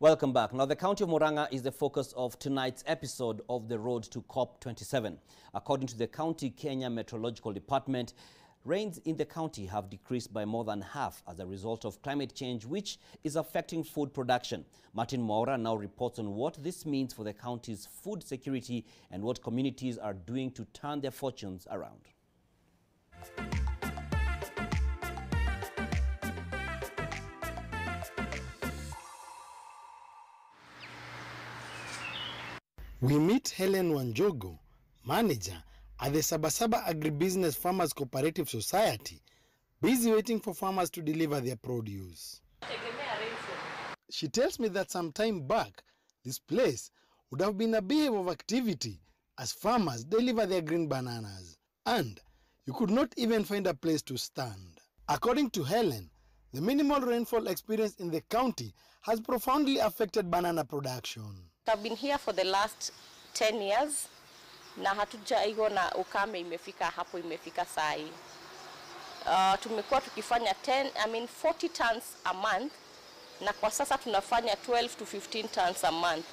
Welcome back. Now, the county of Murang'a is the focus of tonight's episode of the road to COP27. According to the County Kenya Meteorological Department, rains in the county have decreased by more than half as a result of climate change, which is affecting food production. Martin Murang'a now reports on what this means for the county's food security and what communities are doing to turn their fortunes around. We meet Helen Wanjogo, manager at the Sabasaba Agribusiness Farmers Cooperative Society, busy waiting for farmers to deliver their produce. She tells me that some time back, this place would have been a beehive of activity as farmers deliver their green bananas, and you could not even find a place to stand. According to Helen, the minimal rainfall experienced in the county has profoundly affected banana production. I've been here for the last 10 years na hatujaiona ukame imefika hapo imefika saa hii. Tumekuwa tukifanya 40 tons a month na kwa sasa tunafanya 12 to 15 tons a month,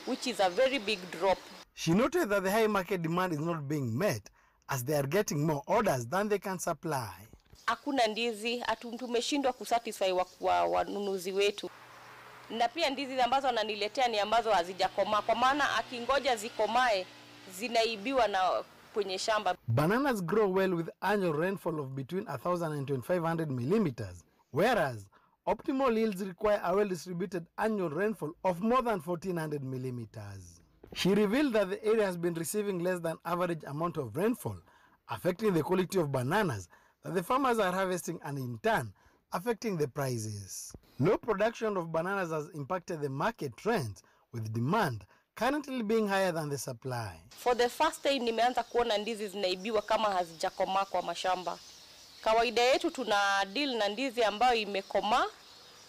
which is a very big drop. She noted that the high market demand is not being met as they are getting more orders than they can supply. Hakuna ndizi, tumeshindwa kusatisfy wanunuzi wetu. Na pia ndizi ambazo ananiletea ni ambazo hazijakomaa, kwa maana akingoja zikomae zinaibiwa na kwenye shamba. Bananas grow well with annual rainfall of between 1,000 and 2,500 millimeters, whereas optimal yields require a well-distributed annual rainfall of more than 1,400 millimeters. She revealed that the area has been receiving less than average amount of rainfall, affecting the quality of bananas that the farmers are harvesting and in turn affecting the prices. Low production of bananas has impacted the market trends, with demand currently being higher than the supply. For the first time nimeanza kuona ndizi zinaibiwa kama hazijakomaa kwa mashamba. Kawaida yetu tuna deal na ndizi ambayo imekomaa,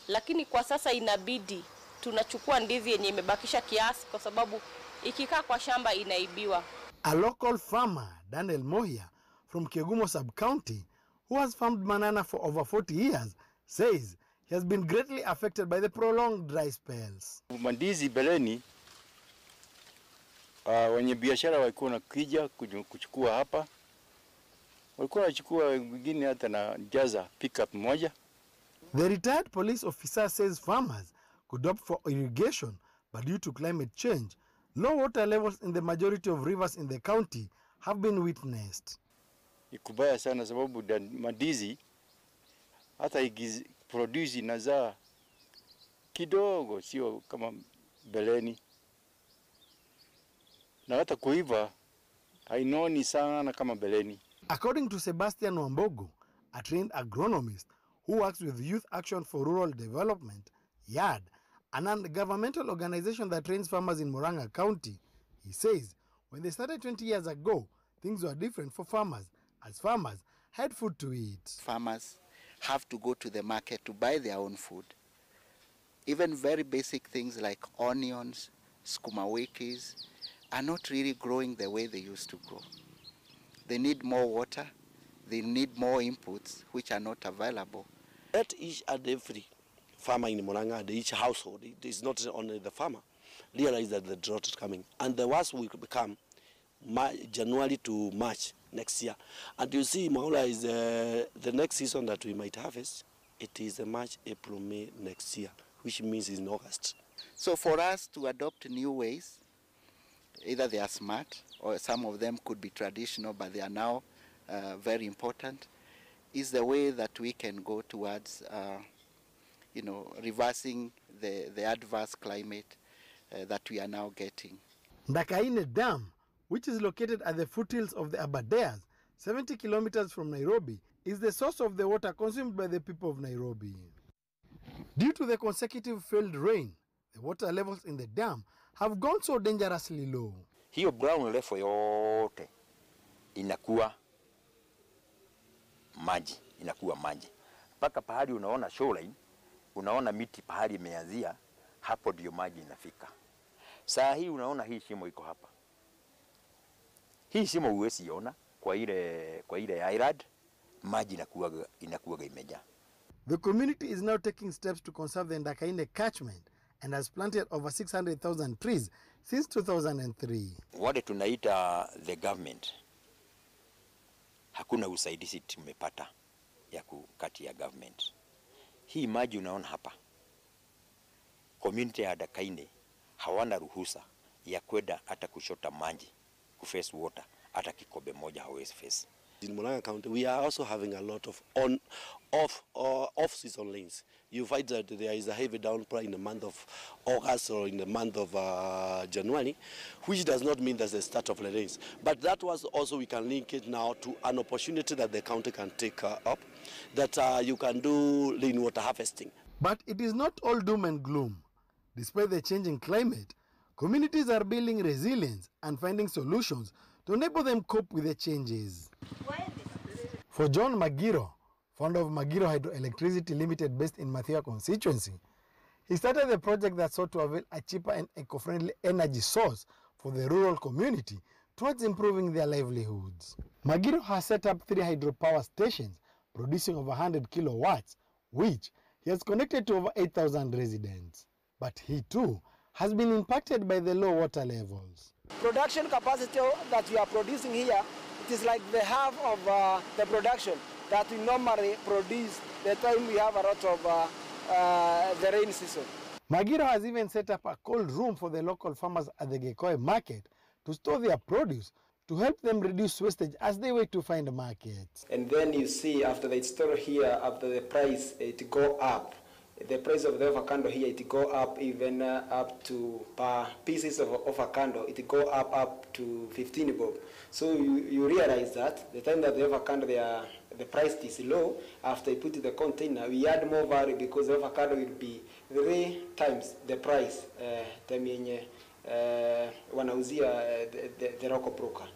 lakini kwa sasa inabidi tunachukua ndizi yenye imebakisha kiasi kwa sababu ikikaa kwa shamba inaibiwa. A local farmer, Daniel Mohia from Kegumo sub-county, who has farmed banana for over 40 years, says he has been greatly affected by the prolonged dry spells. Mandizi beleni, wenye biashara walikuwa nakija kuchukua hapa, walikuwa wanachukua wengine hata na jaza pickup moja. The retired police officer says farmers could opt for irrigation, but due to climate change, low water levels in the majority of rivers in the county have been witnessed. Ikubaya sana sababu mandizi hata produce inazaa kidogo, sio kama beleni, na hata kuiva hainoni sana kama beleni. According to Sebastian Wambogo, a trained agronomist who works with Youth Action for Rural Development, YAD, a non-governmental organization that trains farmers in Murang'a County, he says when they started 20 years ago, things were different for farmers, as farmers had food to eat. Farmers have to go to the market to buy their own food. Even very basic things like onions, sukuma wikis are not really growing the way they used to grow. They need more water, they need more inputs which are not available. Let each and every farmer in Murang'a and each household, it is not only the farmer, realize that the drought is coming. And the worst will become January to March next year. And you see, Maula is the next season that we might harvest. It is March, April, May next year, which means in August. So for us to adopt new ways, either they are smart or some of them could be traditional, but they are now very important, is the way that we can go towards reversing the adverse climate that we are now getting. Ndakaine Dam, which is located at the foothills of the Aberdares, 70 kilometers from Nairobi, is the source of the water consumed by the people of Nairobi. Due to the consecutive failed rain, the water levels in the dam have gone so dangerously low. Hiyo brown level yote inakuwa maji. Paka pahali unaona shoreline, unaona miti pahali imeanzia, hapo ndio maji inafika. Saa hii unaona hii shimo iko hapa. Hii shimo huwezi ona kwa ile island, maji inakuwa imejaa. The community is now taking steps to conserve the Ndakaine catchment and has planted over 600,000 trees since 2003. Wale tunaita the government, hakuna usaidizi tumepata ya kati ya government. Hii maji unaona hapa, community ya Dakaine hawana ruhusa ya kwenda hata kushota maji, kuface water, hata kikobe moja hawezi face. In Murang'a County, we are also having a lot of off-season rains. You find that there is a heavy downpour in the month of August or in the month of January, which does not mean that's the start of the rains. But that was also, we can link it now to an opportunity that the county can take up, that you can do rainwater harvesting. But it is not all doom and gloom. Despite the changing climate, communities are building resilience and finding solutions to enable them cope with the changes. For John Magiro, founder of Magiro Hydroelectricity Limited based in Mathia constituency, he started the project that sought to avail a cheaper and eco-friendly energy source for the rural community towards improving their livelihoods. Magiro has set up 3 hydropower stations producing over 100 kilowatts, which he has connected to over 8,000 residents. But he too has been impacted by the low water levels. Production capacity that we are producing here, it is like the half of the production that we normally produce the time we have a lot of the rain season. Magiro has even set up a cold room for the local farmers at the Gekoi market to store their produce to help them reduce wastage as they wait to find markets. And then you see after they store here, after the price, it go up. The price of the avocado here, it go up even up to per pieces of avocado, it go up to 15 bob. So you realize that the time that the avocado, the price is low, after you put in the container, we add more value because the avocado will be 3 times the price wanauzia the local broker.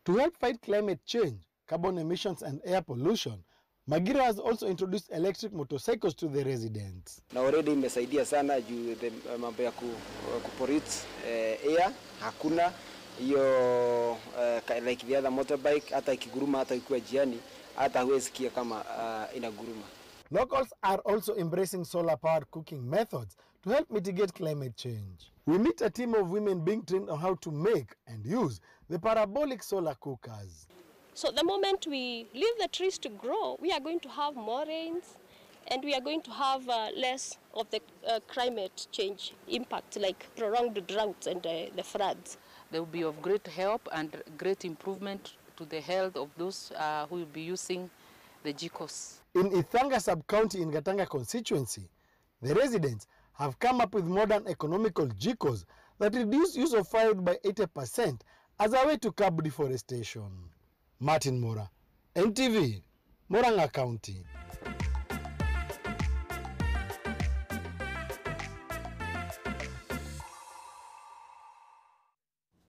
To help fight climate change, carbon emissions and air pollution, Magiro has also introduced electric motorcycles to the residents. Na already imesaidia sana juu mambo ya kupollute air, hakuna hiyo like the other motorbike, hata ikiguruma hata ikiwa jiani, hata huwezi kia kama inaguruma. Locals are also embracing solar-powered cooking methods to help mitigate climate change. We meet a team of women being trained on how to make and use the parabolic solar cookers. So the moment we leave the trees to grow, we are going to have more rains and we are going to have less of the climate change impact, like prolonged droughts and the floods. They will be of great help and great improvement to the health of those who will be using the jikos. In Ithanga sub-county in Gatanga constituency, the residents have come up with modern economical jikos that reduce use of firewood by 80% as a way to curb deforestation. Martin Mora, NTV, Murang'a County.